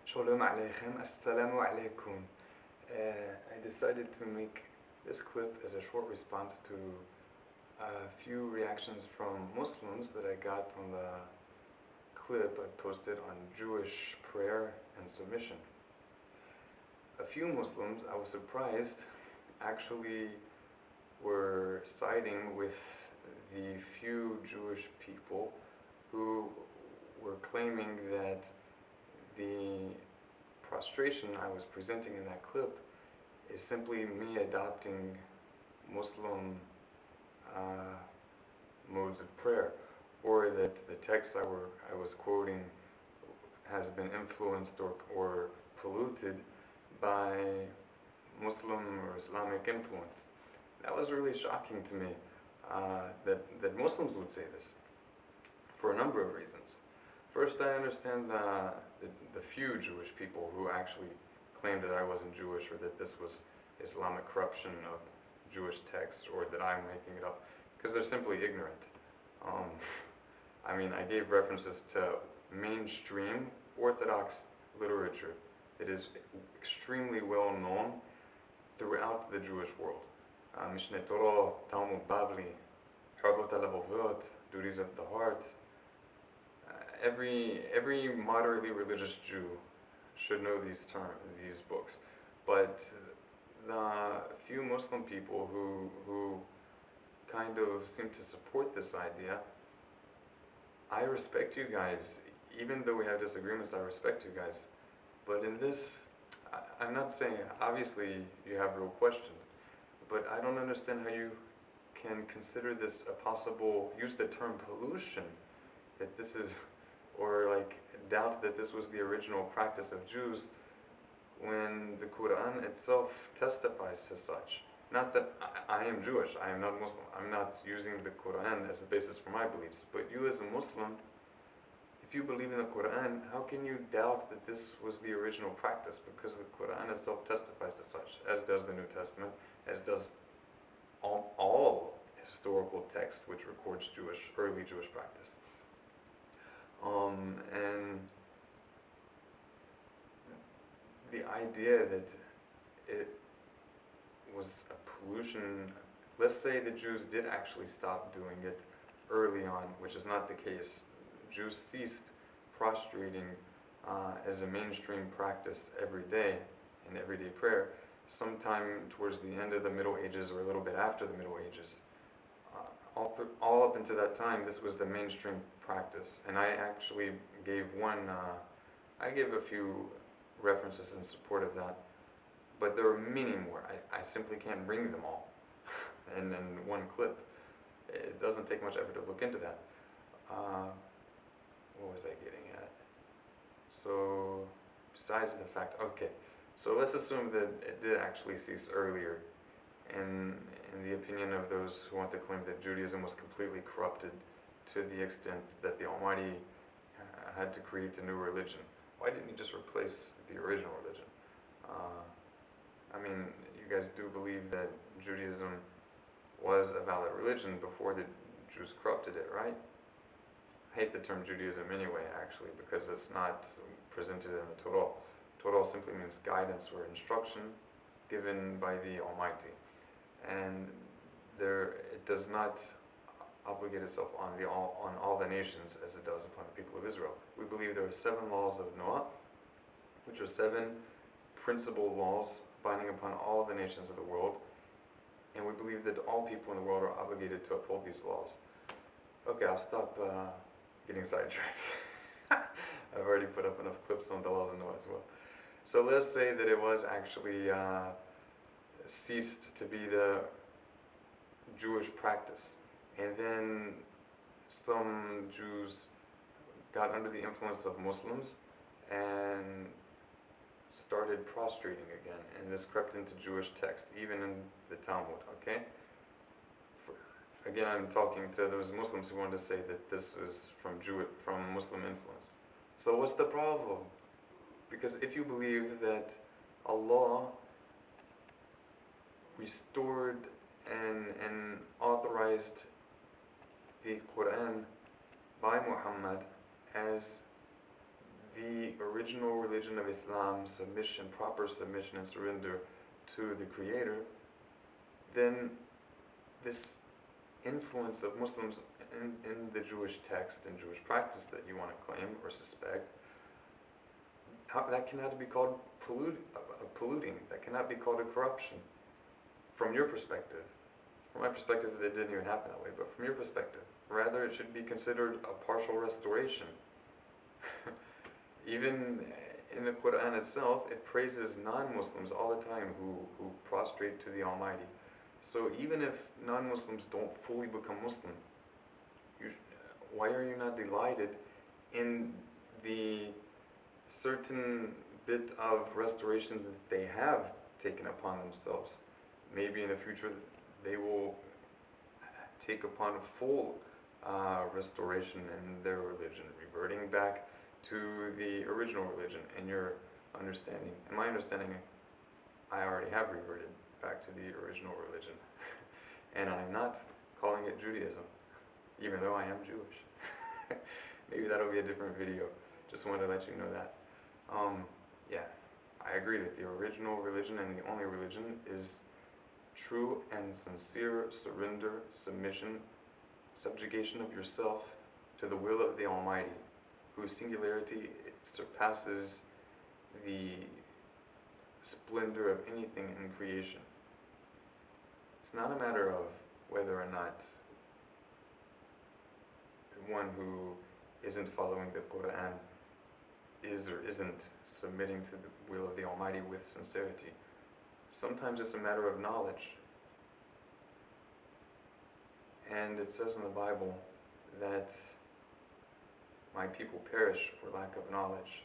Shalom Aleichem, Assalamu Alaikum. I decided to make this clip as a short response to a few reactions from Muslims that I got on the clip I posted on Jewish prayer and submission. A few Muslims, I was surprised, actually were siding with the few Jewish people who were claiming that the prostration I was presenting in that clip is simply me adopting Muslim modes of prayer, or that the text I was quoting has been influenced or polluted by Muslim or Islamic influence. That was really shocking to me, that Muslims would say this, for a number of reasons. First, I understand the few Jewish people who actually claimed that I wasn't Jewish, or that this was Islamic corruption of Jewish texts, or that I'm making it up, because they're simply ignorant. I mean, I gave references to mainstream Orthodox literature that is extremely well known throughout the Jewish world. Mishneh Torah, Talmud Bavli, Harbot HaLevavot, Duties of the Heart. Every moderately religious Jew should know these books, but the few Muslim people who kind of seem to support this idea, I respect you guys. Even though we have disagreements, I respect you guys. But in this, I'm not saying, obviously you have real questions, but I don't understand how you can consider this a possible, use the term pollution, that this is, or like doubt that this was the original practice of Jews, when the Quran itself testifies to such. Not that I am Jewish, I am not Muslim, I'm not using the Quran as the basis for my beliefs, but you as a Muslim, if you believe in the Quran, how can you doubt that this was the original practice? Because the Quran itself testifies to such, as does the New Testament, as does all historical text which records early Jewish practice. And the idea that it was a pollution, let's say the Jews did actually stop doing it early on, which is not the case. Jews ceased prostrating as a mainstream practice every day, in everyday prayer, sometime towards the end of the Middle Ages or a little bit after the Middle Ages. All up until that time, this was the mainstream practice, and I actually gave I gave a few references in support of that, but there are many more. I simply can't bring them all in one clip. It doesn't take much effort to look into that. What was I getting at? So, besides the fact, okay, so let's assume that it did actually cease earlier, in the opinion of those who want to claim that Judaism was completely corrupted to the extent that the Almighty had to create a new religion. Why didn't He just replace the original religion? I mean, you guys do believe that Judaism was a valid religion before the Jews corrupted it, right? I hate the term Judaism anyway, actually, because it's not presented in the Torah. Torah simply means guidance or instruction given by the Almighty. And it does not obligate itself on all the nations as it does upon the people of Israel. We believe there are 7 laws of Noah, which are 7 principal laws binding upon all the nations of the world, and we believe that all people in the world are obligated to uphold these laws. Okay, I'll stop getting sidetracked. I've already put up enough clips on the laws of Noah as well. So let's say that it was actually ceased to be the Jewish practice, and then some Jews got under the influence of Muslims and started prostrating again, and this crept into Jewish text, even in the Talmud, okay? Again, I'm talking to those Muslims who want to say that this is from Muslim influence. So what's the problem? Because if you believe that Allah restored and authorized the Quran by Muhammad as the original religion of Islam, submission, proper submission and surrender to the Creator, then this influence of Muslims in the Jewish text and Jewish practice that you want to claim or suspect, that cannot be called polluting. That cannot be called a corruption from your perspective. From my perspective, it didn't even happen that way, but from your perspective, rather it should be considered a partial restoration. Even in the Quran itself, it praises non-Muslims all the time who prostrate to the Almighty. So even if non-Muslims don't fully become Muslim, why are you not delighted in the certain bit of restoration that they have taken upon themselves? Maybe in the future they will take upon full restoration in their religion, reverting back to the original religion. In your understanding, in my understanding, I already have reverted back to the original religion. And I'm not calling it Judaism, even though I am Jewish. Maybe that'll be a different video. Just wanted to let you know that. Yeah, I agree that the original religion and the only religion is true and sincere surrender, submission, subjugation of yourself to the will of the Almighty, whose singularity surpasses the splendor of anything in creation. It's not a matter of whether or not the one who isn't following the Quran is or isn't submitting to the will of the Almighty with sincerity. Sometimes it's a matter of knowledge. And it says in the Bible that my people perish for lack of knowledge.